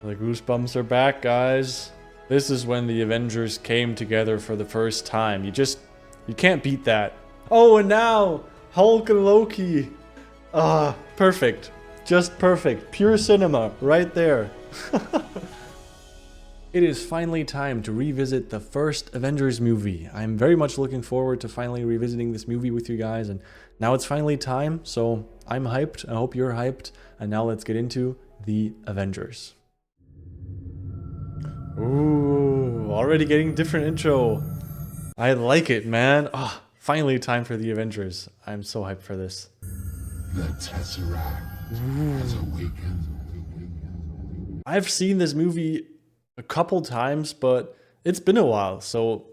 The goosebumps are back, guys. This is when the Avengers came together for the first time. You can't beat that. Oh, and now Hulk and Loki. Ah, perfect. Just perfect. Pure cinema right there. It is finally time to revisit the first Avengers movie. I'm very much looking forward to finally revisiting this movie with you guys, and now it's finally time, so I'm hyped. I hope you're hyped, and now let's get into the Avengers. Ooh, already getting different intro. I like it, man. Ah, finally time for the Avengers. I'm so hyped for this. The Tesseract has awakened. I've seen this movie a couple times, but it's been a while, so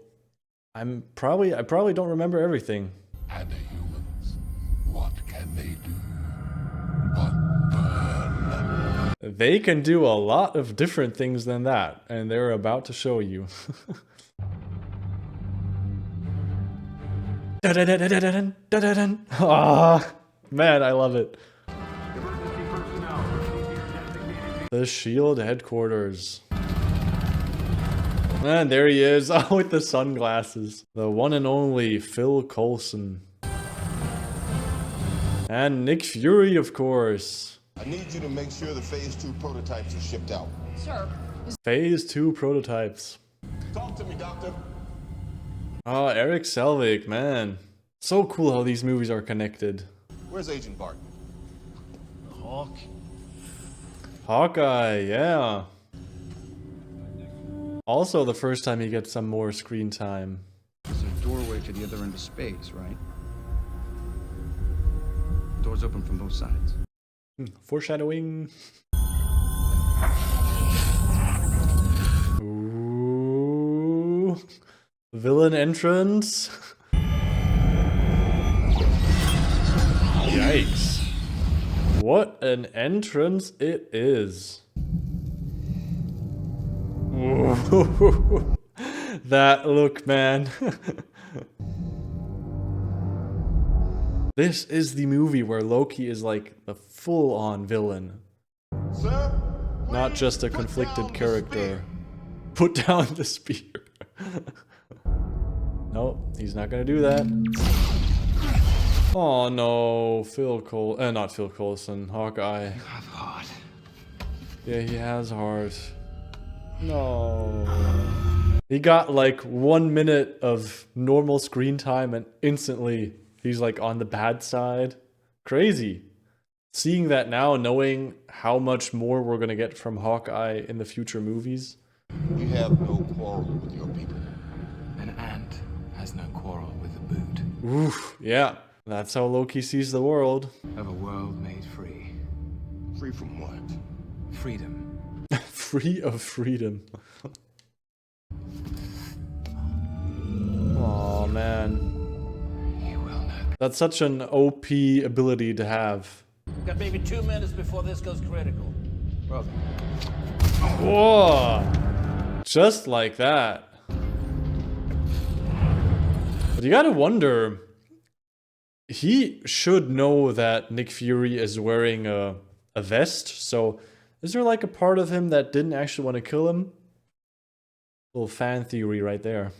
I probably don't remember everything. And the humans, what can they do but burn? They can do a lot of different things than that, and they're about to show you. Ah, man, I love it. The S.H.I.E.L.D. headquarters. And there he is, oh, with the sunglasses. The one and only Phil Coulson. And Nick Fury, of course. I need you to make sure the Phase 2 prototypes are shipped out. Sir. Phase 2 prototypes. Talk to me, Doctor. Oh, Eric Selvig, man. So cool how these movies are connected. Where's Agent Barton? Hawkeye, yeah. Also the first time he gets some more screen time. There's a doorway to the other end of space, right? Doors open from both sides. Foreshadowing. Ooh. Villain entrance. Yikes. What an entrance it is. Ooh. That look, man. This is the movie where Loki is like the full-on villain. Sir? Not just a conflicted character. Put down the spear. Nope, he's not gonna do that. Oh no, not Phil Coulson, Hawkeye. You have heart. Yeah, he has heart. No. He got like 1 minute of normal screen time and instantly he's like on the bad side. Crazy. Seeing that now, knowing how much more we're gonna get from Hawkeye in the future movies. We have no quarrel with your people. An ant has no quarrel with a boot. Oof, yeah. That's how Loki sees the world. Of a world made free. Free from what? Freedom. Free of freedom. Oh man. You will not. That's such an OP ability to have. Got maybe 2 minutes before this goes critical. Well then. Whoa! Just like that. But you gotta wonder, he should know that Nick Fury is wearing a vest, so is there like a part of him that didn't actually want to kill him? Little fan theory right there.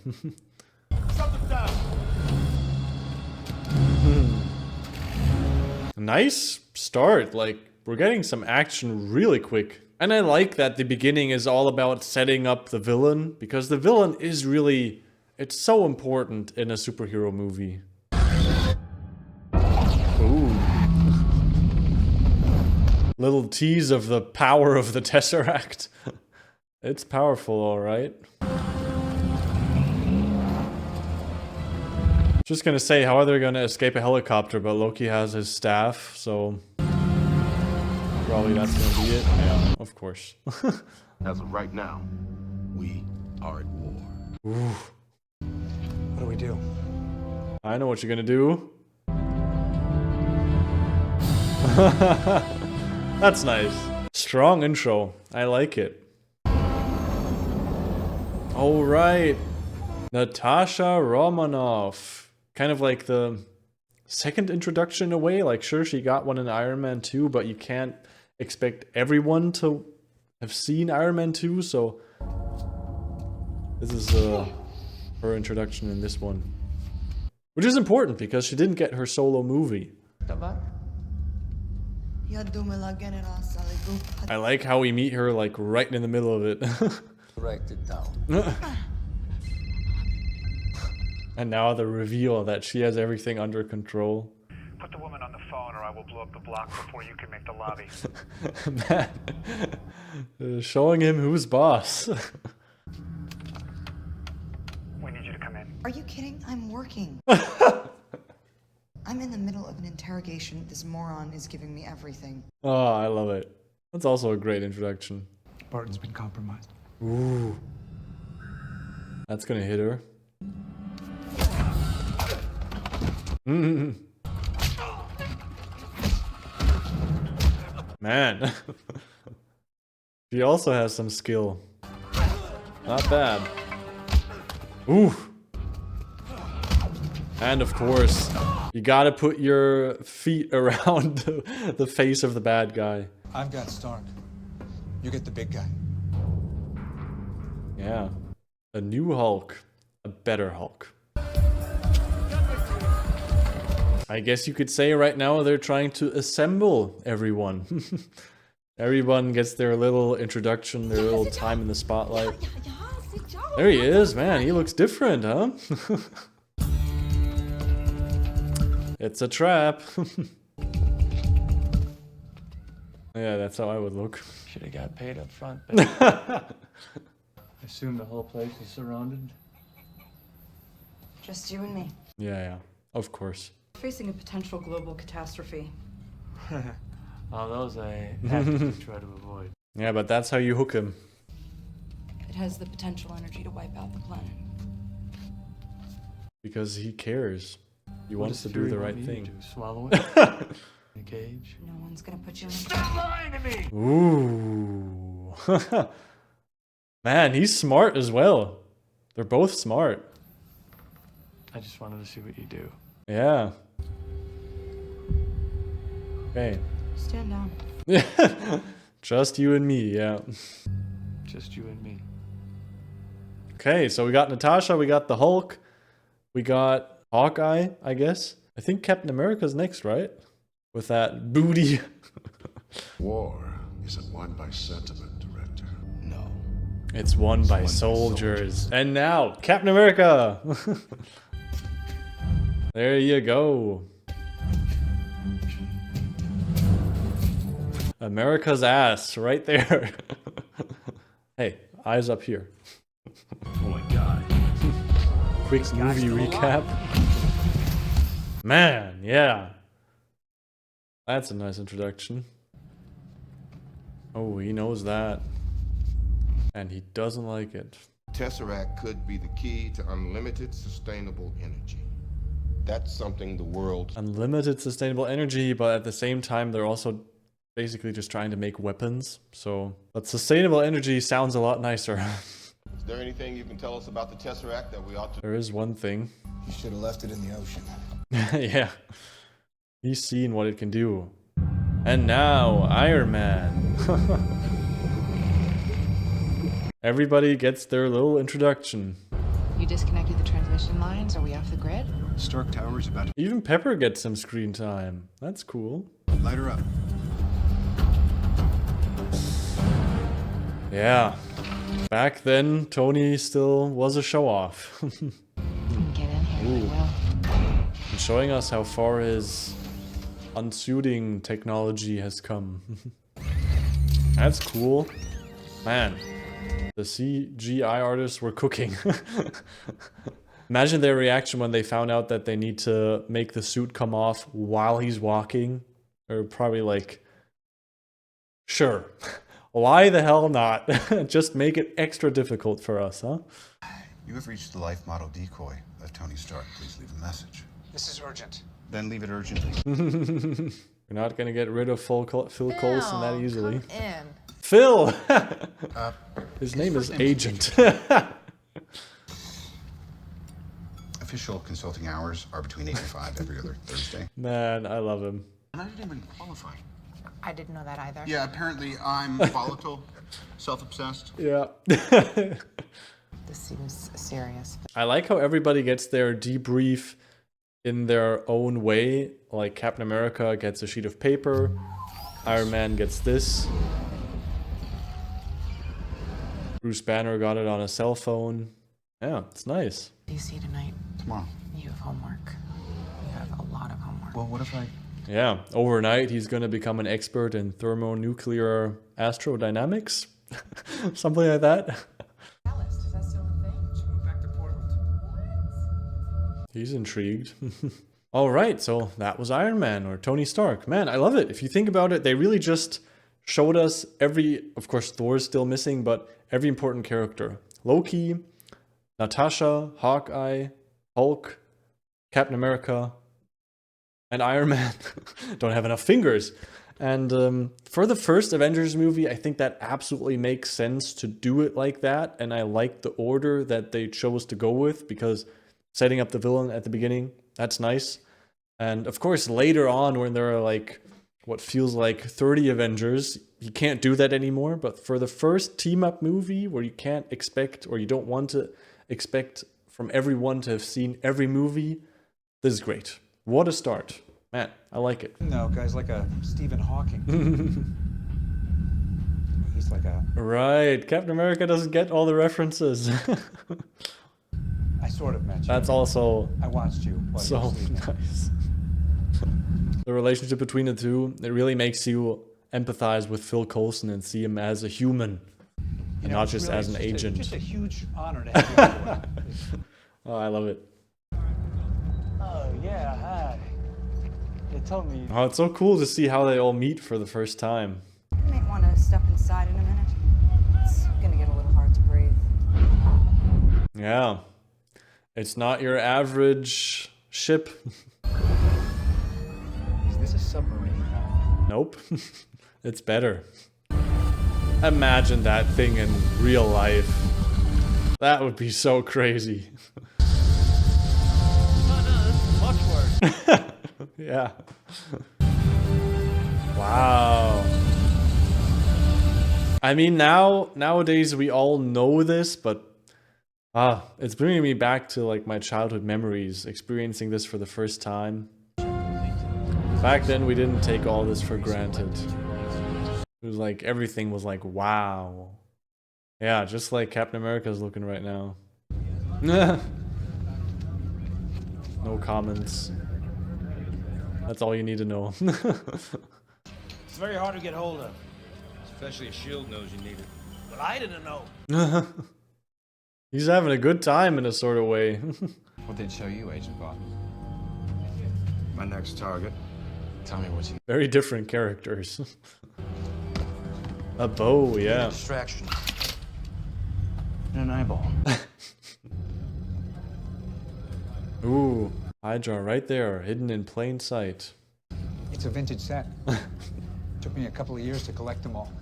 Nice start, like we're getting some action really quick. And I like that the beginning is all about setting up the villain, because the villain is really, it's so important in a superhero movie. Ooh. Little tease of the power of the Tesseract. It's powerful, alright. Just gonna say, how are they gonna escape a helicopter? But Loki has his staff, so probably that's gonna be it. Yeah, of course. As of right now, we are at war. Ooh. What do we do? I know what you're gonna do. That's nice. Strong intro. I like it. All right. Natasha Romanoff. Kind of like the second introduction in a way. Like, sure, she got one in Iron Man 2, but you can't expect everyone to have seen Iron Man 2, so this is her introduction in this one. Which is important because she didn't get her solo movie. I like how we meet her like right in the middle of it. Write it down. And now the reveal that she has everything under control. Put the woman on the phone or I will blow up the block before you can make the lobby. Man, showing him who's boss. We need you to come in. Are you kidding? I'm working. I'm in the middle of an interrogation. This moron is giving me everything. Oh, I love it. That's also a great introduction. Barton's been compromised. Ooh. That's gonna hit her. Man. She also has some skill. Not bad. Ooh. And of course, you gotta put your feet around the face of the bad guy. I've got Stark. You get the big guy. Yeah. A new Hulk. A better Hulk. I guess you could say right now they're trying to assemble everyone. Everyone gets their little introduction, their little time in the spotlight. There he is, man. He looks different, huh? It's a trap. Yeah, that's how I would look. Should have got paid up front. I assume the whole place is surrounded. Just you and me. Yeah, of course. Facing a potential global catastrophe. All those I have to try to avoid. Yeah, but that's how you hook him. It has the potential energy to wipe out the planet. Because he cares. He wants to do the right thing. To swallow it in a cage. No one's gonna put you in Stop lying to me! Ooh. Man, he's smart as well. They're both smart. I just wanted to see what you do. Yeah. Okay. Stand down. Just you and me, yeah. Just you and me. Okay, so we got Natasha, we got the Hulk, we got Hawkeye, I guess. I think Captain America's next, right? With that booty. War isn't won by sentiment, Director. No. It's won by soldiers. And now, Captain America! There you go. America's ass, right there. Hey, eyes up here. Oh my god. Quick movie recap. Man, yeah. That's a nice introduction. Oh, he knows that. And he doesn't like it. Tesseract could be the key to unlimited sustainable energy. That's something the world... Unlimited sustainable energy, but at the same time, they're also basically just trying to make weapons. So, but sustainable energy sounds a lot nicer. Is there anything you can tell us about the Tesseract that we ought to... There is one thing. You should have left it in the ocean. Yeah. He's seen what it can do. And now, Iron Man. Everybody gets their little introduction. You disconnected the transmission lines? Are we off the grid? Stark Tower is about to... Even Pepper gets some screen time. That's cool. Light her up. Yeah. Back then, Tony still was a show-off. Get in here, I will. And showing us how far his unsuiting technology has come. That's cool. Man, the CGI artists were cooking. Imagine their reaction when they found out that they need to make the suit come off while he's walking. They're probably like, sure. Why the hell not? Just make it extra difficult for us, huh? You have reached the life model decoy of Tony Stark. Please leave a message. This is urgent. Then leave it urgently. We're not gonna get rid of Phil Coulson that easily. Come in. Phil! His name is Agent. Official consulting hours are between 8 and 5 every other Thursday. Man, I love him. And I didn't even qualify. I didn't know that either. Yeah, apparently I'm volatile, self-obsessed. Yeah. This seems serious. I like how everybody gets their debrief in their own way. Like Captain America gets a sheet of paper, Iron Man gets this, Bruce Banner got it on a cell phone. Yeah, it's nice. DC tonight. Tomorrow. You have homework. You have a lot of homework. Well, what if I... Yeah, overnight he's gonna become an expert in thermonuclear astrodynamics. Something like that. Is that still a thing? She moved back to Portland. He's intrigued. All right, so that was Iron Man or Tony Stark. Man, I love it. If you think about it, they really just showed us of course Thor's still missing, but every important character. Loki, Natasha, Hawkeye, Hulk, Captain America, and Iron Man. Don't have enough fingers. And for the first Avengers movie, I think that absolutely makes sense to do it like that. And I like the order that they chose to go with, because setting up the villain at the beginning, that's nice. And of course, later on, when there are like what feels like 30 Avengers, you can't do that anymore. But for the first team-up movie, where you can't expect, or you don't want to expect from everyone to have seen every movie, this is great. What a start. Man, I like it. No, guy's like a Stephen Hawking. He's like a... Right, Captain America doesn't get all the references. I sort of met you. That's also... I watched you while you were so sleeping. nice. The relationship between the two, it really makes you empathize with Phil Coulson and see him as a human, and not just as an agent. Just a huge honor to have you on board. Oh, I love it. Oh, yeah, hi. They told me. Oh, it's so cool to see how they all meet for the first time. You might want to step inside in a minute. It's gonna get a little hard to breathe. Yeah. It's not your average ship. Is this a submarine? Nope. It's better. Imagine that thing in real life. That would be so crazy. Much worse. Yeah. Wow. I mean, nowadays we all know this, but it's bringing me back to like my childhood memories, experiencing this for the first time. Back then we didn't take all this for granted. It was like everything was like, wow. Yeah, just like Captain America's looking right now. No comments. That's all you need to know. It's very hard to get hold of. Especially if S.H.I.E.L.D. knows you need it. But I didn't know. He's having a good time in a sort of way. What did show you, Agent Bob? My next target. Tell me what you... Very different characters. A bow, yeah. Distraction. And an eyeball. Ooh, Hydra right there, hidden in plain sight. It's a vintage set. Took me a couple of years to collect them all.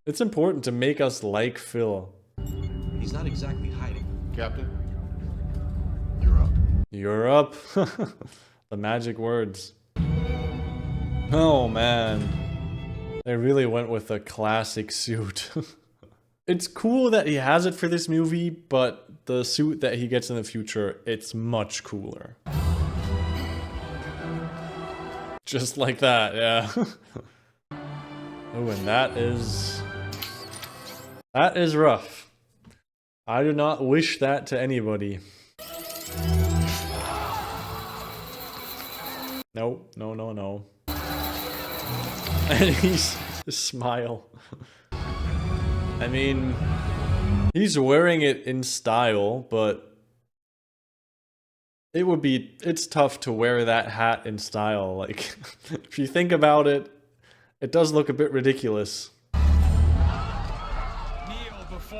It's important to make us like Phil. He's not exactly hiding. Captain, you're up. You're up. The magic words. Oh man. They really went with a classic suit. It's cool that he has it for this movie, but the suit that he gets in the future, it's much cooler. Just like that, yeah. Oh, and that is rough. I do not wish that to anybody. No, no, no, no. And he's smile. I mean, he's wearing it in style, but it's tough to wear that hat in style. Like, if you think about it, it does look a bit ridiculous.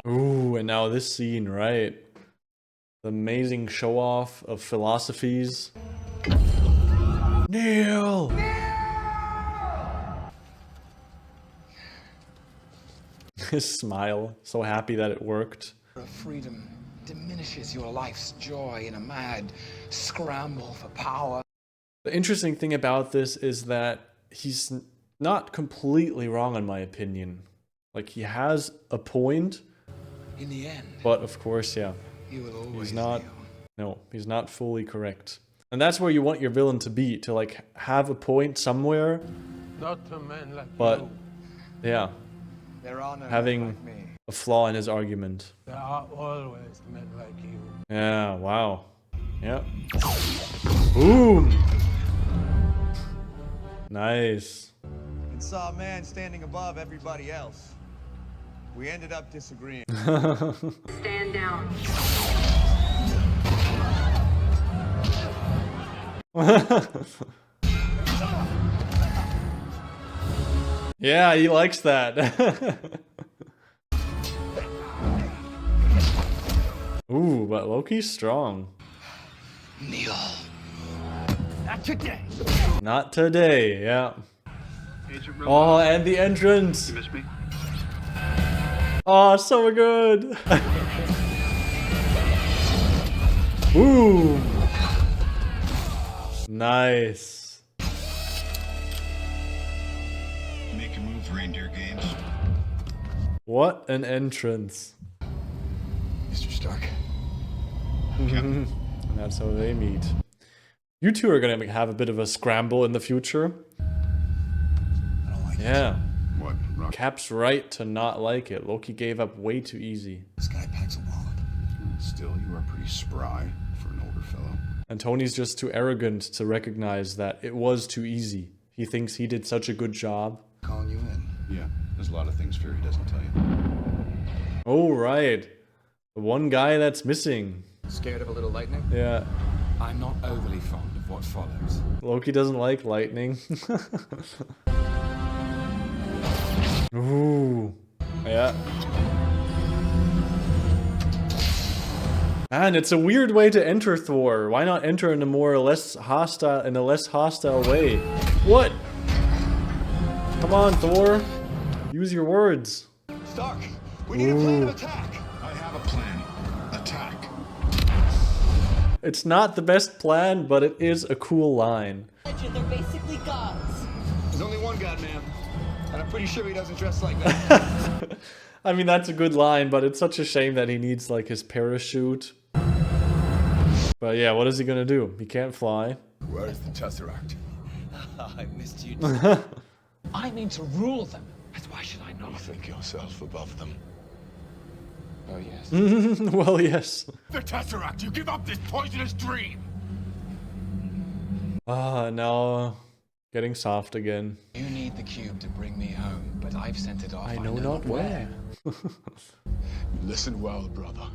Ooh, and now this scene, right? The amazing show-off of philosophies. Kneel! His smile, so happy that it worked. Freedom diminishes your life's joy in a mad scramble for power. The interesting thing about this is that he's not completely wrong in my opinion. Like, he has a point. In the end, but of course, yeah, he will always he's not, no, he's not fully correct. And that's where you want your villain to be, to like have a point somewhere. Not to men like but you. yeah, There are no having men like me. a flaw in his argument. There are always men like you. Yeah, wow. Yeah. Boom. Nice. And saw a man standing above everybody else. We ended up disagreeing. Stand down. Yeah, he likes that. Ooh, but Loki's strong. Kneel. Not today. Not today, yeah. Oh, and the entrance. You miss me? Oh, so good. Ooh. Nice. Make a move, Reindeer Games. What an entrance. Mr. Stark. And that's how they meet. You two are gonna have a bit of a scramble in the future. I don't like Yeah. What? Rock? Cap's right to not like it. Loki gave up way too easy. this guy packs a wallet. Still, you are pretty spry for an older fellow. And Tony's just too arrogant to recognize that it was too easy. He thinks he did such a good job. Calling you in. Yeah, there's a lot of things Fury doesn't tell you. Oh, right. The one guy that's missing. Scared of a little lightning? Yeah. I'm not overly fond of what follows. Loki doesn't like lightning. Ooh. Yeah. Man, it's a weird way to enter Thor. Why not enter in a less hostile way? What? Come on, Thor. Use your words. Stark, we need a plan of attack. I have a plan. Attack. It's not the best plan, but it is a cool line. They're basically gods. There's only one god, ma'am. And I'm pretty sure he doesn't dress like that. I mean, that's a good line, but it's such a shame that he needs, like, his parachute. But yeah, what is he gonna do? He can't fly. Where is the Tesseract? I missed you. I mean to rule them. Why should I You not? think yourself above them. Oh, yes. Well, yes. The Tesseract! You give up this poisonous dream! Ah, now getting soft again. You need the cube to bring me home, but I've sent it off. I know not where. Listen well, brother.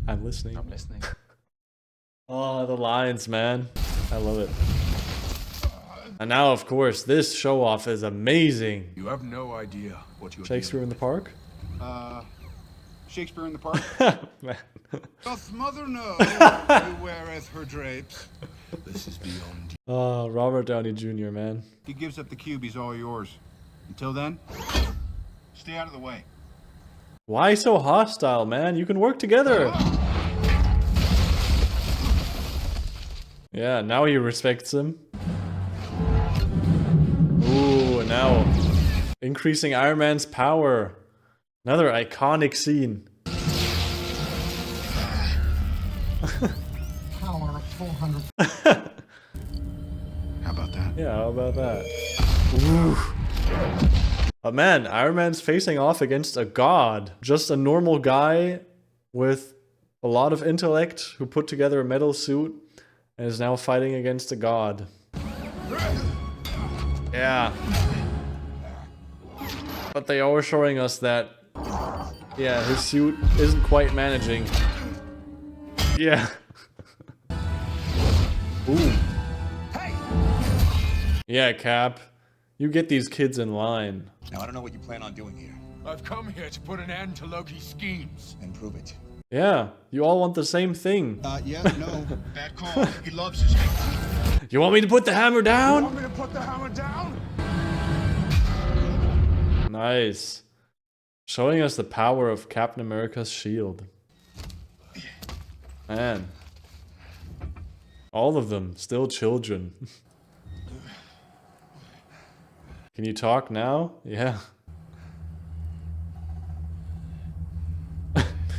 I'm listening. I'm listening. Oh, the lines, man. I love it. And now, of course, this show-off is amazing. You have no idea what you're Shakespeare in the Park? Shakespeare in the Park? Man. Doth mother know who weareth her drapes? This is beyond you. Oh, Robert Downey Jr., man. He gives up the cube, he's all yours. Until then, stay out of the way. Why so hostile, man? You can work together. Yeah, now he respects him. Ooh, and now increasing Iron Man's power. Another iconic scene. Power of 400. How about that? Yeah, how about that? Ooh. But man, Iron Man's facing off against a god. Just a normal guy with a lot of intellect who put together a metal suit and is now fighting against a god. Yeah. But they are showing us that, yeah, his suit isn't quite managing. Yeah. Ooh. Yeah, Cap. You get these kids in line. Now, I don't know what you plan on doing here. I've come here to put an end to Loki's schemes. And prove it. Yeah, you all want the same thing. Yeah, no. Bad call. He loves his game. You want me to put the hammer down? Want me to put the hammer down? Nice. Showing us the power of Captain America's shield. Man. All of them, still children. Can you talk now? Yeah.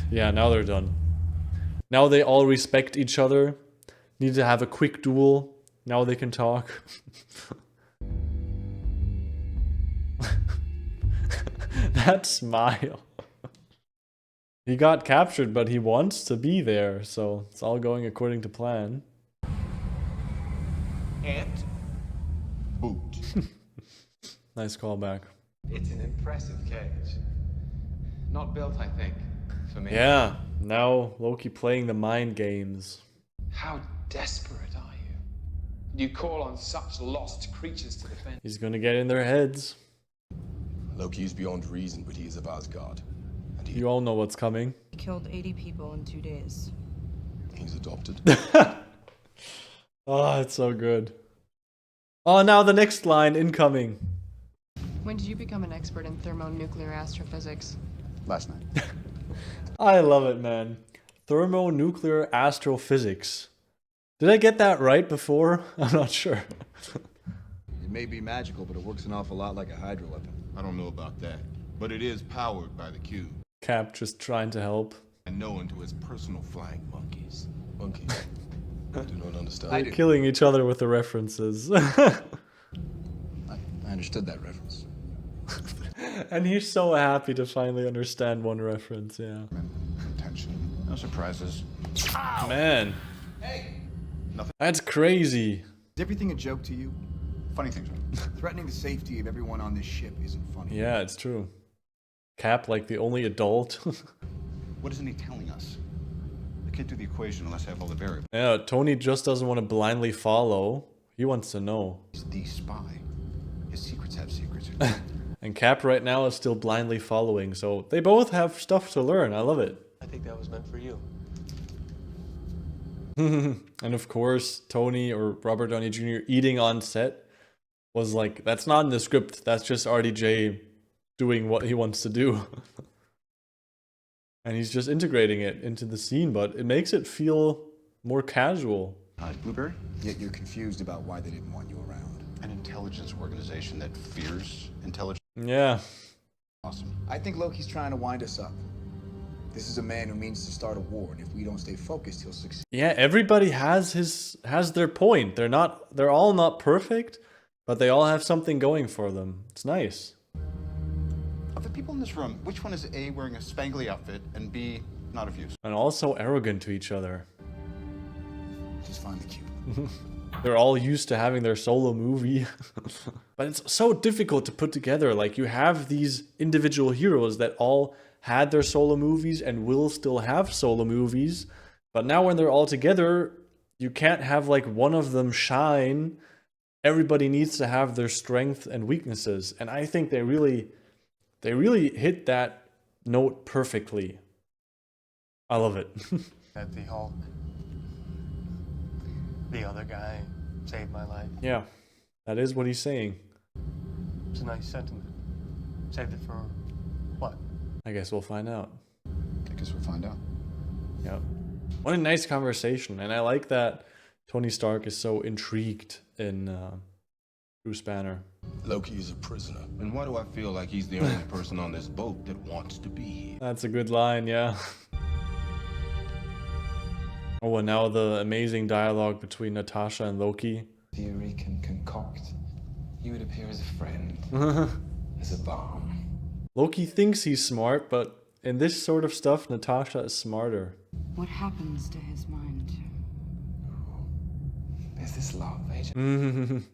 Yeah, now they're done. Now they all respect each other. Need to have a quick duel. Now they can talk. That smile. He got captured, but he wants to be there, so it's all going according to plan. Ant. Boot. Nice callback. It's an impressive cage. Not built, I think, for me. Yeah, now Loki playing the mind games. How desperate are you? You call on such lost creatures to defend. He's gonna get in their heads. Loki is beyond reason, but he is of Asgard. And You all know what's coming. He killed 80 people in 2 days. he's adopted. Oh, it's so good. Oh, now the next line incoming. When did you become an expert in thermonuclear astrophysics? Last night. I love it, man. Thermonuclear astrophysics. Did I get that right before? I'm not sure. It may be magical, but it works an awful lot like a Hydra weapon. I don't know about that, but it is powered by the cube. Cap just trying to help. And known to his personal flying monkeys. Monkeys? I do not understand. They're killing each other with the references. I understood that reference. And he's so happy to finally understand one reference, yeah. Intention. No surprises. Man. Hey! That's crazy. Is everything a joke to you? Funny things are. Threatening the safety of everyone on this ship isn't funny. Yeah, it's true. Cap, like the only adult. What isn't he telling us? I can't do the equation unless I have all the variables. Yeah, Tony just doesn't want to blindly follow. He wants to know. He's the spy. His secrets have secrets. And Cap right now is still blindly following, so they both have stuff to learn. I love it. I think that was meant for you. And of course, Tony or Robert Downey Jr. eating on set was like, that's not in the script. That's just RDJ doing what he wants to do. And he's just integrating it into the scene, but it makes it feel more casual. Blueberry? Yet you're confused about why they didn't want you around. An intelligence organization that fears intelligence? Yeah. Awesome. I think Loki's trying to wind us up. This is a man who means to start a war, and if we don't stay focused, he'll succeed. Yeah, everybody has their point. They're all not perfect, but they all have something going for them. It's nice. Of the people in this room, which one is A, wearing a spangly outfit, and B, not of use? And also arrogant to each other. Just find the cube. They're all used to having their solo movie. But it's so difficult to put together. Like, you have these individual heroes that all had their solo movies and will still have solo movies. But now when they're all together, you can't have like one of them shine. Everybody needs to have their strengths and weaknesses. And I think they really hit that note perfectly. I love it. That the Hulk, the other guy, saved my life. Yeah, that is what he's saying. It's a nice sentiment. Saved it for what? I guess we'll find out. I guess we'll find out. Yeah. What a nice conversation. And I like that Tony Stark is so intrigued in Bruce Banner. Loki is a prisoner. And why do I feel like he's the only person on this boat that wants to be here? That's a good line, yeah. Oh, and now the amazing dialogue between Natasha and Loki. Theory can concoct. You would appear as a friend, as a balm. Loki thinks he's smart, but in this sort of stuff, Natasha is smarter. What happens to his mind? There's this love, agent.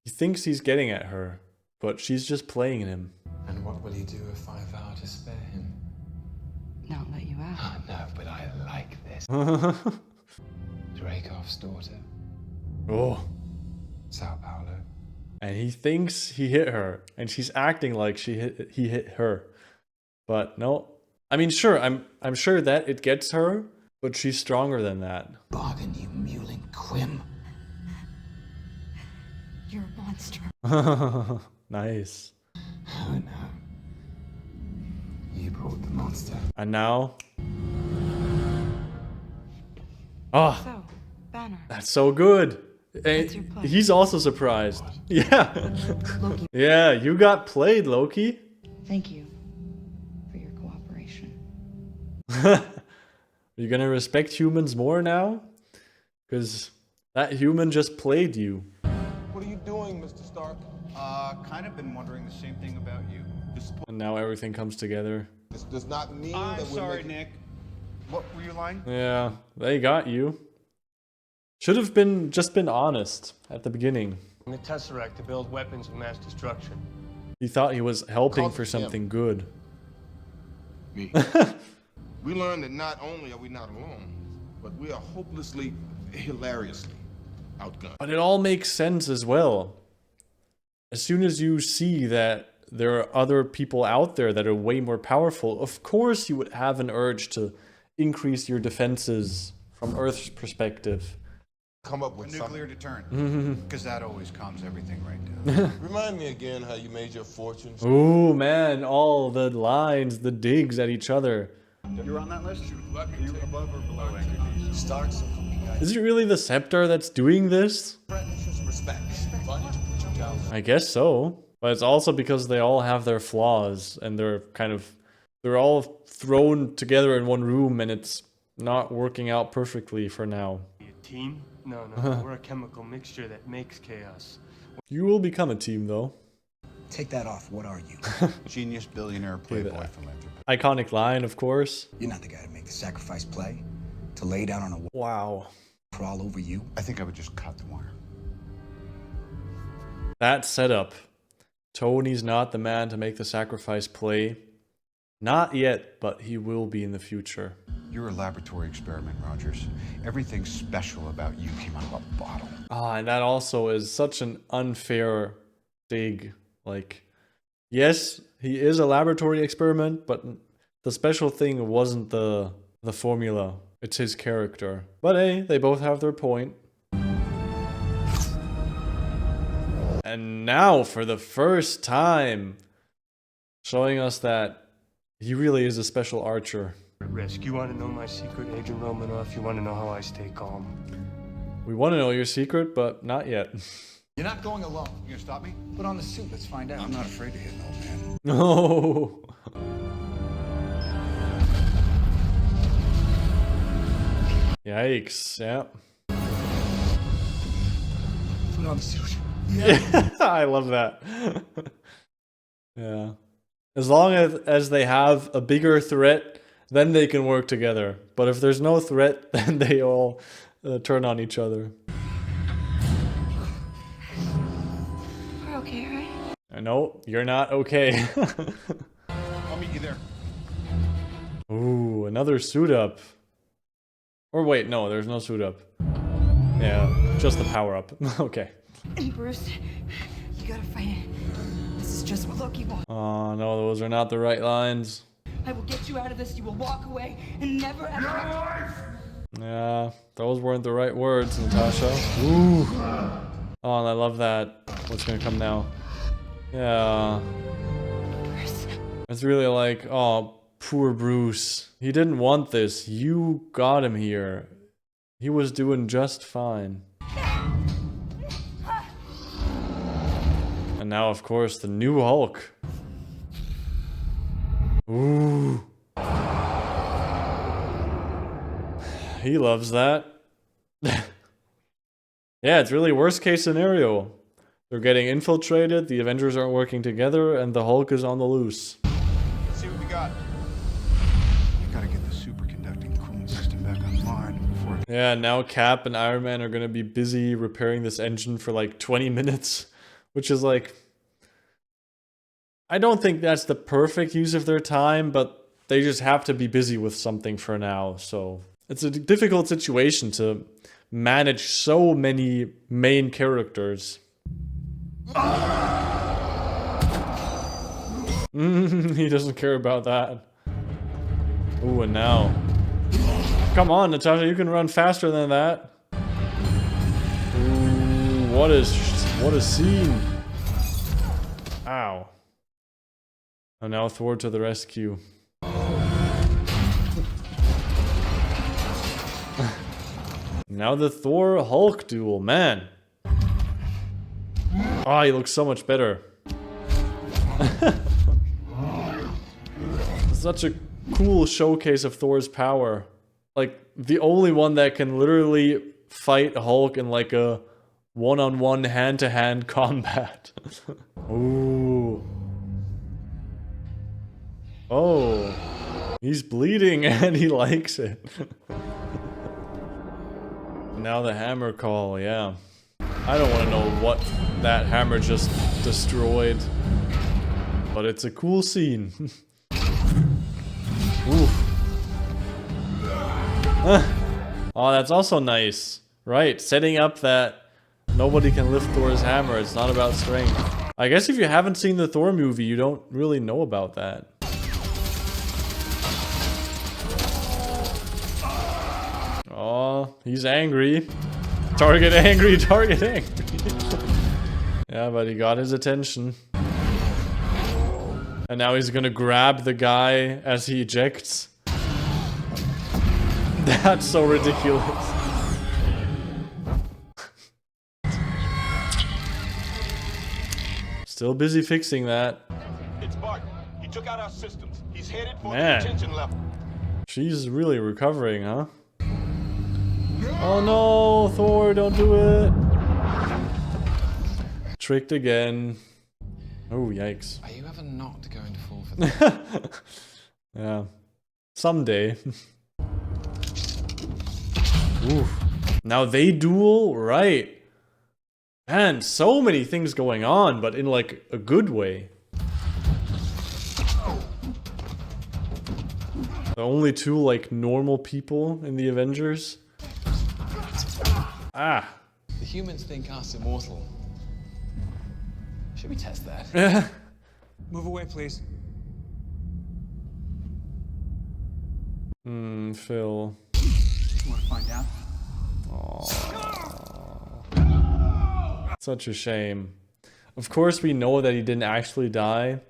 He thinks he's getting at her, but she's just playing him. And what will he do if I vow to spare him? Not let you out. Oh, no, but I like this. Dracov's daughter. Oh. Sao Paulo. And he thinks he hit her, and she's acting like he hit her. But no. I mean, sure, I'm sure that it gets her, but she's stronger than that. Bargain, you mewling quim. You're a monster. Nice. Oh no. You brought the monster. And now... Oh, So, Banner. that's so good. He's also surprised. Yeah. Yeah, you got played, Loki. Thank you for your cooperation. You're gonna respect humans more now? Because that human just played you. What are you doing, Mr. Stark? Kind of been wondering the same thing about you. And now everything comes together. This does not mean I'm that we're sorry, making... Nick. What were you lying? Yeah, they got you. Should have been just been honest at the beginning. The Tesseract to build weapons of mass destruction. He thought he was helping for something good. Me. We learned that not only are we not alone, but we are hopelessly, hilariously outgunned. But it all makes sense as well. As soon as you see that there are other people out there that are way more powerful, of course you would have an urge to increase your defenses from Earth's perspective. Come up with a nuclear deterrent. Because that always calms everything right down. Remind me again how you made your fortunes. Ooh, man, all the lines, the digs at each other. You're on that list? Are you above or below Anchor? Start some guys. Is it really the Scepter that's doing this? Respect. I guess so. But it's also because they all have their flaws and they're all thrown together in one room and it's not working out perfectly for now. A team? No, we're a chemical mixture that makes chaos. You will become a team though. Take that off. What are you? Genius, billionaire, playboy, philanthropist. Iconic line, of course. You're not the guy to make the sacrifice play. To lay down on a wall. Wow. Crawl over you. I think I would just cut the wire. That setup. Tony's not the man to make the sacrifice play. Not yet, but he will be in the future. You're a laboratory experiment, Rogers. Everything special about you came out of a bottle. Ah, and that also is such an unfair dig. Like, yes, he is a laboratory experiment, but the special thing wasn't the formula. It's his character. But hey, they both have their point. And now, for the first time, showing us that he really is a special archer. At risk. You want to know my secret, Agent Romanoff? You want to know how I stay calm? We want to know your secret, but not yet. You're not going alone. You gonna stop me? Put on the suit. Let's find out. I'm not afraid to hit an old man. No. Yikes, yeah. Put on the suit. Yeah. I love that. Yeah. As long as they have a bigger threat, then they can work together. But if there's no threat, then they all turn on each other. We're okay, right? No, you're not okay. I'll meet you there. Ooh, another suit up. Or wait, no, there's no suit up. Yeah, just the power up. Okay. Bruce, you gotta fight it. This is just what Loki wants. Oh no, those are not the right lines. I will get you out of this. You will walk away and never ever. Yeah, those weren't the right words, Natasha. Ooh. Oh, and I love that. What's gonna come now? Yeah. It's really like, oh, poor Bruce. He didn't want this. You got him here. He was doing just fine. And now, of course, the new Hulk. Ooh. He loves that. Yeah, it's really worst case scenario. They're getting infiltrated, the Avengers aren't working together, and the Hulk is on the loose. Let's see what we got. You gotta get the superconducting cooling system back online before... Yeah, now Cap and Iron Man are gonna be busy repairing this engine for like 20 minutes. Which is like... I don't think that's the perfect use of their time, but they just have to be busy with something for now, so... It's a difficult situation to manage so many main characters. He doesn't care about that. Ooh, and now. Come on, Natasha, you can run faster than that. Ooh, what a scene. Ow. And now Thor to the rescue. Now the Thor-Hulk duel, man. Oh, he looks so much better. Such a cool showcase of Thor's power. Like, the only one that can literally fight Hulk in like a one-on-one, hand-to-hand combat. Ooh. Oh. He's bleeding and he likes it. Now the hammer call, yeah. I don't want to know what that hammer just destroyed. But it's a cool scene. Oof. Oh, that's also nice. Right, setting up that nobody can lift Thor's hammer. It's not about strength. I guess if you haven't seen the Thor movie, you don't really know about that. Oh, he's angry. Target angry, target angry. Yeah, but he got his attention. And now he's gonna grab the guy as he ejects. That's so ridiculous. Still busy fixing that. It's Bart. He took out our systems. He's headed for the Man. detention level. She's really recovering, huh? Oh no, Thor, don't do it. Tricked again. Oh, yikes. Are you ever not going to fall for that? Yeah. Someday. Oof. Now they duel? Right. Man, so many things going on, but in like a good way. The only two like normal people in the Avengers. Ah. The humans think us immortal. Should we test that? Move away, please. Phil. You want to find out? Aww. Such a shame. Of course we know that he didn't actually die.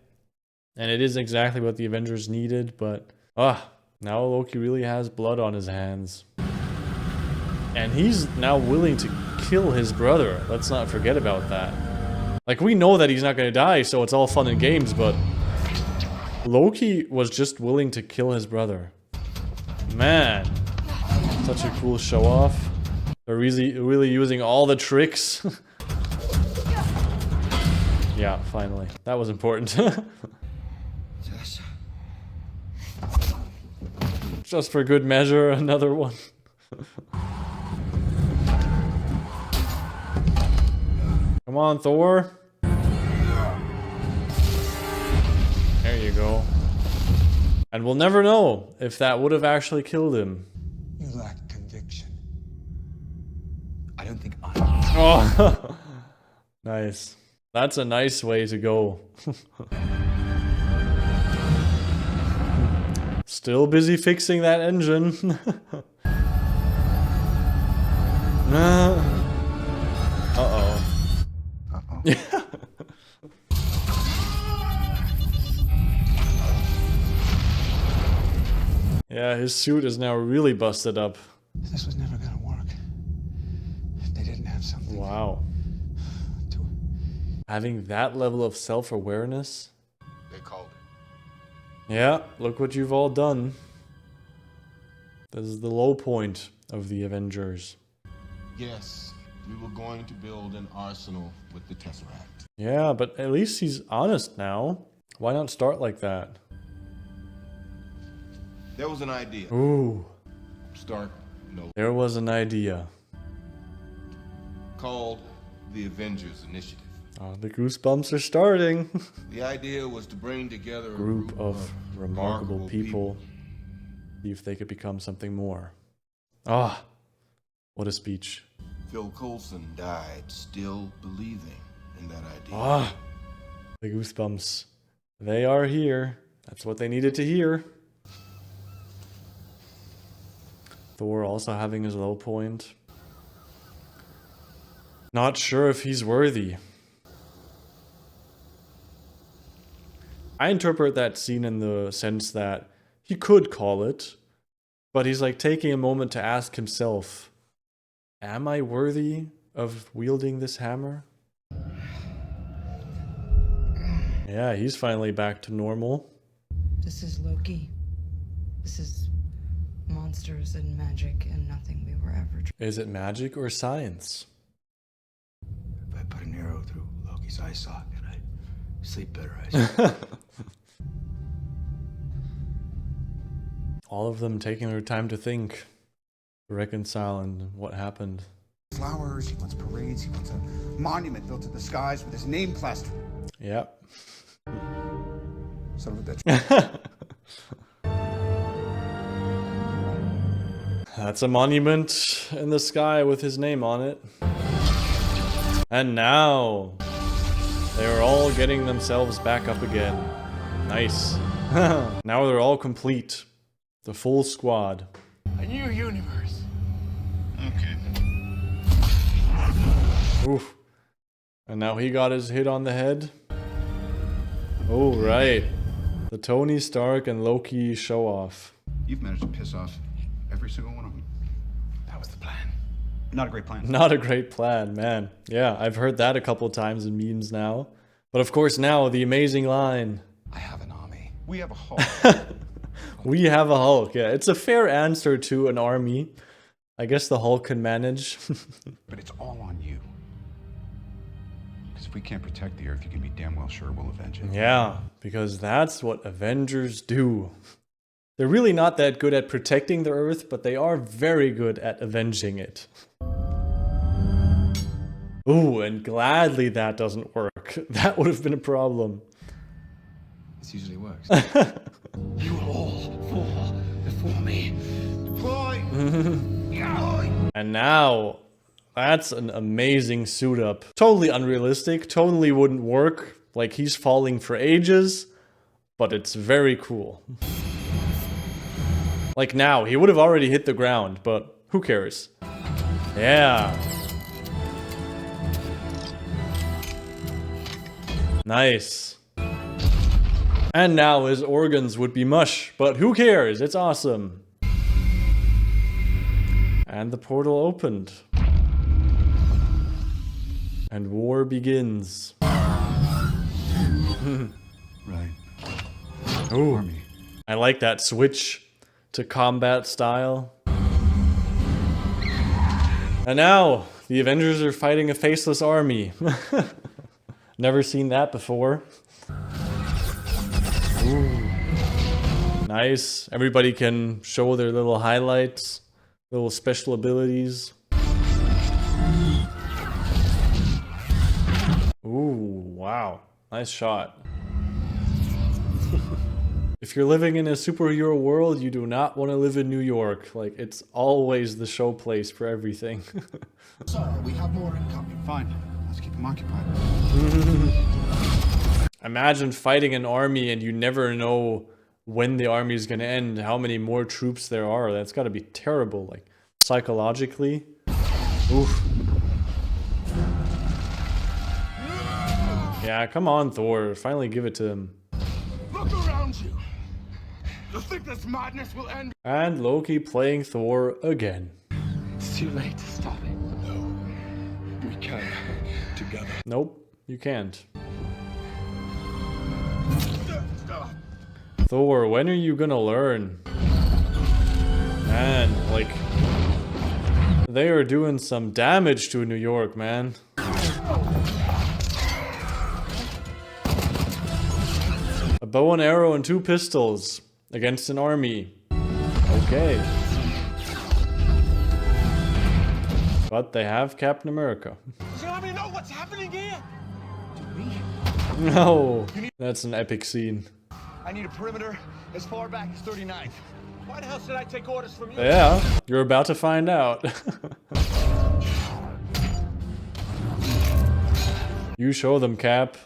And it is exactly what the Avengers needed, but... now Loki really has blood on his hands. And he's now willing to kill his brother. Let's not forget about that. Like, we know that he's not gonna die, so it's all fun and games, but... Loki was just willing to kill his brother. Man. Such a cool show-off. They're really using all the tricks. Yeah, finally. That was important. Just for good measure, another one. Come on, Thor. There you go. And we'll never know if that would have actually killed him. You lack conviction. I don't think I... Oh, nice. That's a nice way to go. Still busy fixing that engine. Uh-oh. Yeah, his suit is now really busted up. This was never gonna work. If they didn't have something. Wow. Having that level of self-awareness. They called it. Yeah, look what you've all done. This is the low point of the Avengers. Yes, we were going to build an arsenal with the Tesseract. Yeah, but at least he's honest now. Why not start like that? There was an idea. Ooh. Start no. There was an idea. Called the Avengers Initiative. Oh, the goosebumps are starting. The idea was to bring together a Group of remarkable people. See if they could become something more. Ah, what a speech. Phil Coulson died still believing in that idea. Ah, the goosebumps. They are here. That's what they needed to hear. Thor also having his low point. Not sure if he's worthy. I interpret that scene in the sense that he could call it, but he's like taking a moment to ask himself, am I worthy of wielding this hammer? Yeah, he's finally back to normal. This is Loki. This is monsters and magic and nothing we were ever. Is it magic or science? If I put an arrow through Loki's eye socket, I'd sleep better. I suppose. All of them taking their time to think, reconcile, and what happened. Flowers, he wants parades, he wants a monument built to the skies with his name plastered. Yep. Son of a bitch. That's a monument in the sky with his name on it. And now they are all getting themselves back up again. Nice. Now they're all complete. The full squad. A new universe. Okay. Oof. And now he got his hit on the head. Oh, right. The Tony Stark and Loki show off. You've managed to piss off every single one of them. That was the plan. Not a great plan. Not a great plan, man. Yeah, I've heard that a couple times in memes now. But of course now, the amazing line. I have an army. We have a Hulk. We have a Hulk. Yeah, it's a fair answer to an army. I guess the Hulk can manage. But it's all on you. Because if we can't protect the Earth, you can be damn well sure we'll avenge it. Yeah, because that's what Avengers do. They're really not that good at protecting the Earth, but they are very good at avenging it. Ooh, and gladly that doesn't work. That would have been a problem. This usually works. You will all fall before me. Deploy! And now, that's an amazing suit up. Totally unrealistic, totally wouldn't work. Like, he's falling for ages, but it's very cool. Like now, he would have already hit the ground, but who cares? Yeah. Nice. And now his organs would be mush, but who cares? It's awesome. And the portal opened. And war begins. Right. Ooh. I like that switch to combat style. And now, the Avengers are fighting a faceless army. Never seen that before. Ooh. Nice. Everybody can show their little highlights, little special abilities. Ooh, wow. Nice shot. If you're living in a superhero world, you do not want to live in New York. Like, it's always the show place for everything. Sorry, we have more incoming. Fine. Let's keep them occupied. Imagine fighting an army and you never know when the army is going to end, how many more troops there are. That's got to be terrible, like, psychologically. Oof. Yeah, come on, Thor. Finally give it to him. Look around you. You think this madness will end? And Loki playing Thor again. It's too late to stop it. No. We can. Together. Nope, you can't. Thor, when are you gonna learn? Man, like, they are doing some damage to New York, man. A bow and arrow and 2 pistols against an army. Okay. But they have Captain America. Does your army know what's happening here? No, that's an epic scene. I need a perimeter as far back as 39th. Why the hell should I take orders from you? Yeah, you're about to find out. You show them, Cap.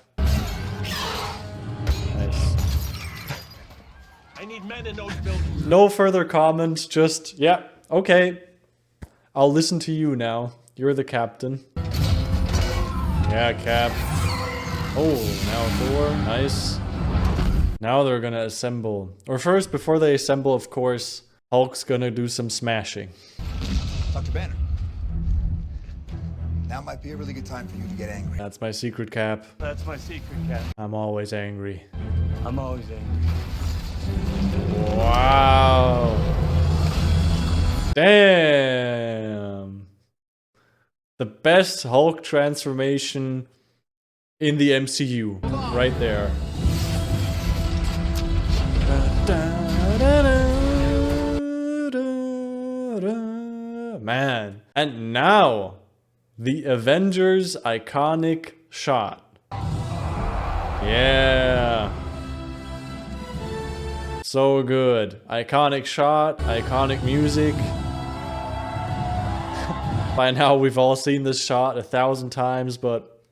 Nice. I need men in those buildings. No further comments, just, yeah, okay. I'll listen to you now. You're the captain. Yeah, Cap. Oh, now Thor, nice. Now they're gonna assemble. Or first, before they assemble, of course, Hulk's gonna do some smashing. Dr. Banner. Now might be a really good time for you to get angry. That's my secret, Cap. That's my secret, Cap. I'm always angry. I'm always angry. Wow. Damn. The best Hulk transformation in the MCU. Right there. Man. And now, the Avengers iconic shot. Yeah. So good. Iconic shot, iconic music. By now we've all seen this shot 1,000 times, but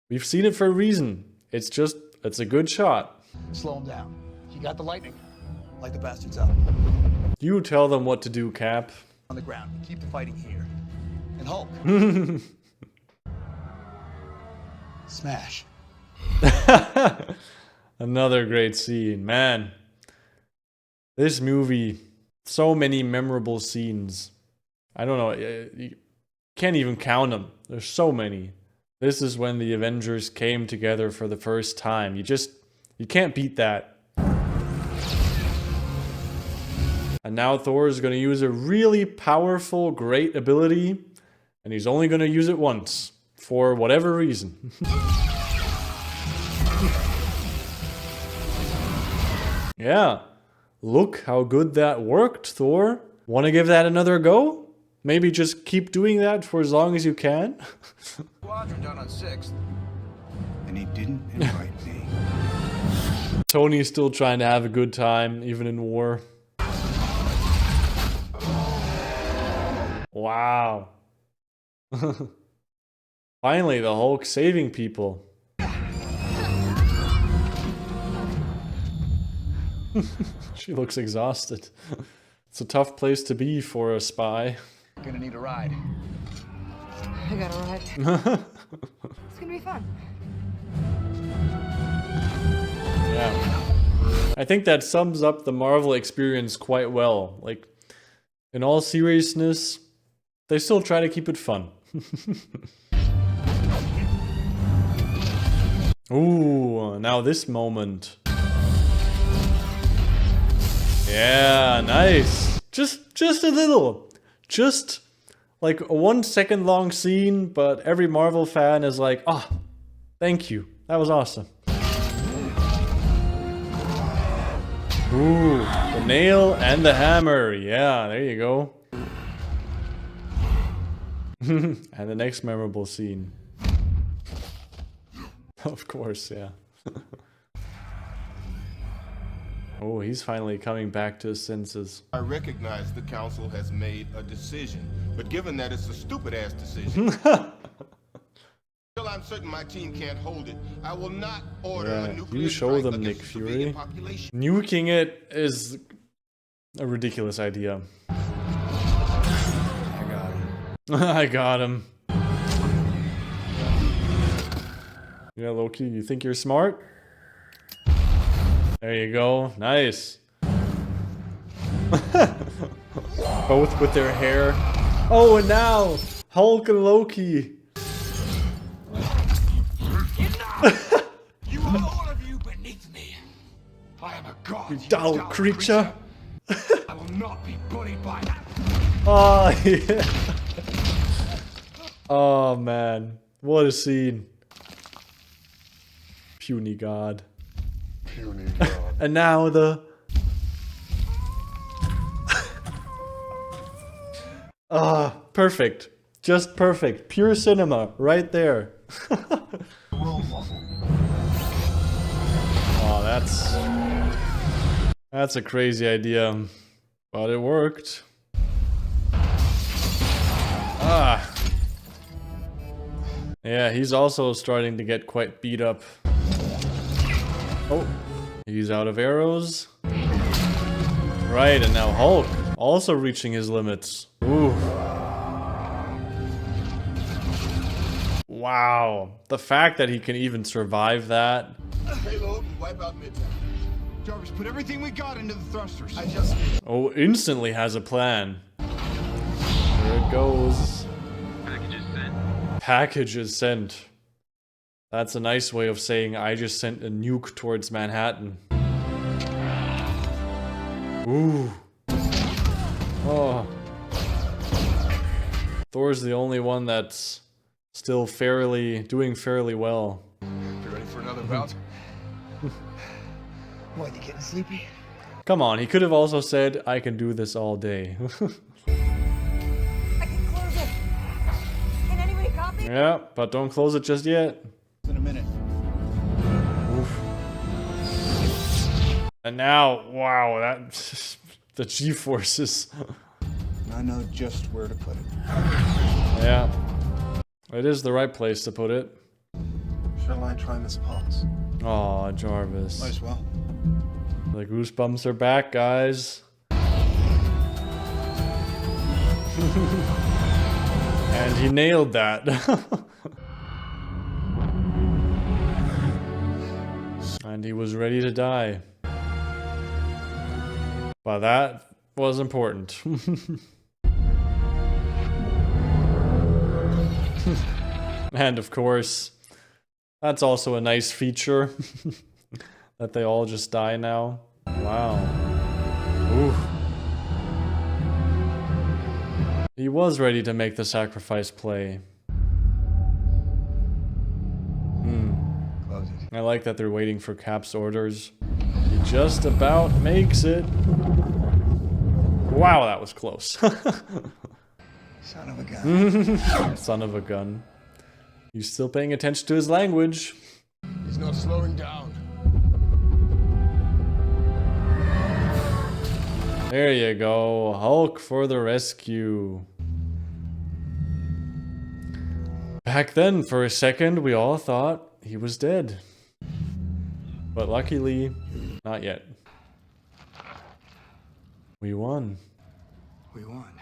we've seen it for a reason. It's a good shot. Slow him down. You got the lightning. Light the bastards up. You tell them what to do, Cap. On the ground. Keep the fighting here. And Hulk. Smash. Another great scene, man. This movie, so many memorable scenes. I don't know, you can't even count them. There's so many. This is when the Avengers came together for the first time. You can't beat that. And now Thor is going to use a really powerful, great ability, and he's only going to use it once, for whatever reason. Yeah. Look how good that worked, Thor. Want to give that another go? Maybe just keep doing that for as long as you can? Squadron down on 6th. And he didn't invite me. Tony's still trying to have a good time, even in war. Wow. Finally, the Hulk saving people. She looks exhausted. It's a tough place to be for a spy. Gonna need a ride. I got a ride. It's gonna be fun. Yeah. I think that sums up the Marvel experience quite well. Like, in all seriousness, they still try to keep it fun. Ooh, now this moment. Yeah, nice. Just a little. Just like a 1 second long scene, but every Marvel fan is like, ah, oh, thank you. That was awesome. Ooh, the nail and the hammer. Yeah, there you go. And the next memorable scene. Of course, yeah. Oh, he's finally coming back to his senses. I recognize the council has made a decision, but given that it's a stupid-ass decision, until I'm certain my team can't hold it, I will not order a nuclear you show strike them, Nick against the civilian Fury. population. Nuking it is a ridiculous idea. I got him. I got him. Yeah, Loki, you think you're smart? There you go. Nice. Both with their hair. Oh, and now Hulk and Loki. You are all of you beneath me. I am a god. You dull creature. I will not be bullied by that. Oh, yeah. Oh, man. What a scene. Puny god. Puny god. And now the... Ah, perfect. Just perfect. Pure cinema. Right there. Oh, that's a crazy idea. But it worked. Ah. Yeah, he's also starting to get quite beat up. Oh, he's out of arrows. Right, and now Hulk also reaching his limits. Ooh. Wow. The fact that he can even survive that. Payload, wipe out Midtown. Jarvis, put everything we got into the thrusters. Oh, instantly has a plan. Here it goes. Packages sent. package is sent. That's a nice way of saying I just sent a nuke towards Manhattan. Ooh. Oh. Thor's the only one that's still doing fairly well. You ready for another bout? What, you getting sleepy? Come on, he could have also said, I can do this all day. I can close it. Can anybody copy? Yeah, but don't close it just yet. In a minute. Oof. And now, wow, that the G-forces. I know just where to put it. Yeah, it is the right place to put it. Shall I try Miss Potts? Aw, Jarvis. Might as well. The goosebumps are back, guys. And he nailed that. And he was ready to die. But that was important. And of course, that's also a nice feature. That they all just die now. Wow. Ooh. He was ready to make the sacrifice play. Close it. I like that they're waiting for Cap's orders. He just about makes it. Wow, that was close. Son of a gun. Son of a gun. He's still paying attention to his language. He's not slowing down. There you go. Hulk for the rescue. Back then, for a second, we all thought he was dead. But luckily, not yet. We won. We won.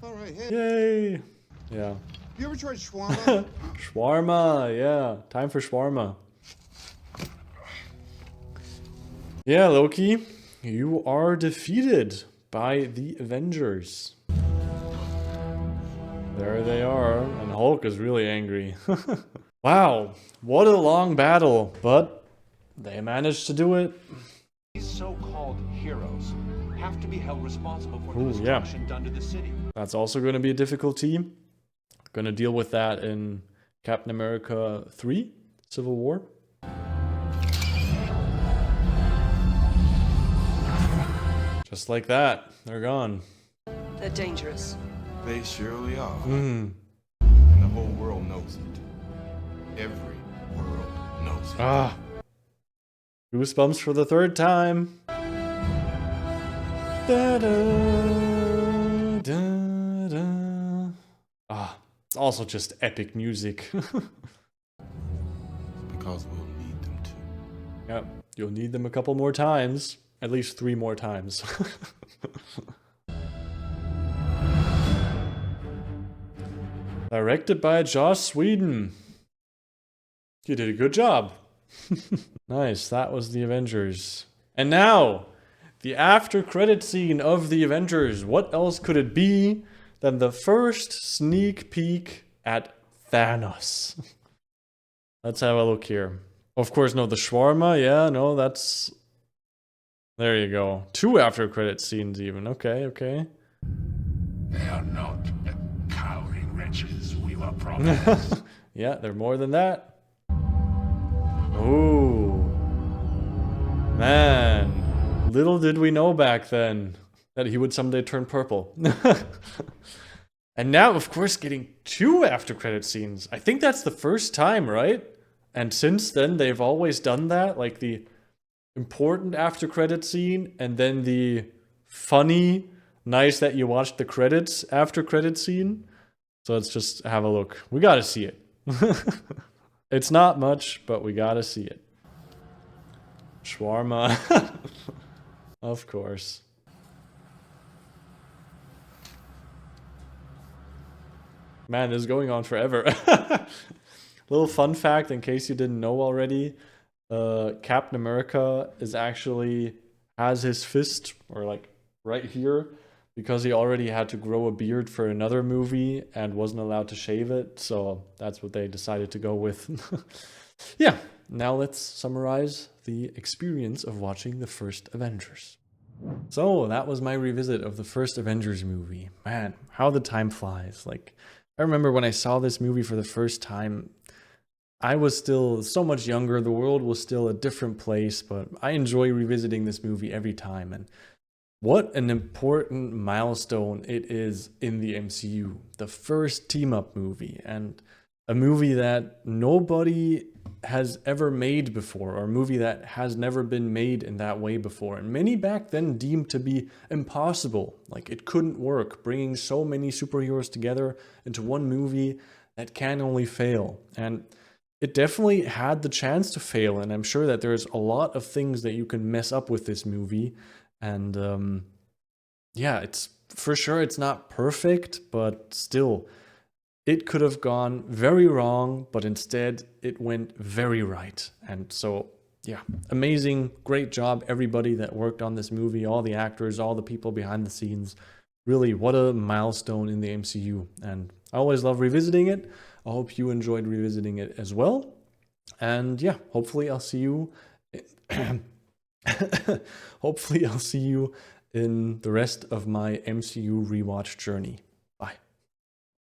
All right, hey. Yay! Yeah. You ever tried shawarma? Shawarma, yeah. Time for shawarma. Yeah, Loki, you are defeated by the Avengers. There they are, and Hulk is really angry. Wow, what a long battle, but they managed to do it. These so-called heroes have to be held responsible for the destruction done to the city. That's also going to be a difficulty. Going to deal with that in Captain America 3, Civil War. Just like that, they're gone. They're dangerous. They surely are. Mm. And the whole world knows it. Every world knows it. Ah. Goosebumps for the third time. Da, da, da, da. Ah, it's also just epic music. Because we'll need them to. Yep, you'll need them a couple more times. At least 3 more times. Directed by Joss Whedon. You did a good job. Nice, that was the Avengers. And now, the after credit scene of the Avengers. What else could it be than the first sneak peek at Thanos? Let's have a look here. Of course, no, the shawarma. Yeah, no, that's... There you go. 2 after credit scenes even. Okay, okay. They are not the cowering wretches we were promised. Yeah, they're more than that. Ooh. Man. Little did we know back then that he would someday turn purple. And now, of course, getting 2 after credit scenes. I think that's the first time, right? And since then, they've always done that. Like the important after credit scene and then the funny, nice that you watched the credits after credit scene. So let's just have a look. We gotta see it. It's not much, but we gotta see it. Shawarma. Of course. Man, this is going on forever. Little fun fact in case you didn't know already. Captain America is actually has his fist, or like right here, because he already had to grow a beard for another movie and wasn't allowed to shave it. So that's what they decided to go with. Yeah, now let's summarize the experience of watching the first Avengers. So that was my revisit of the first Avengers movie. Man, how the time flies. Like, I remember when I saw this movie for the first time, I was still so much younger, the world was still a different place, but I enjoy revisiting this movie every time. And what an important milestone it is in the MCU. The first team-up movie, and a movie that nobody has ever made before, or a movie that has never been made in that way before. And many back then deemed to be impossible. Like, it couldn't work, bringing so many superheroes together into one movie that can only fail. And it definitely had the chance to fail, and I'm sure that there's a lot of things that you can mess up with this movie. And yeah, it's for sure it's not perfect, but still, it could have gone very wrong, but instead it went very right. And so, yeah, amazing, great job, everybody that worked on this movie, all the actors, all the people behind the scenes. Really, what a milestone in the MCU. And I always love revisiting it. I hope you enjoyed revisiting it as well. And yeah, hopefully I'll see you. Hopefully I'll see you in the rest of my MCU rewatch journey.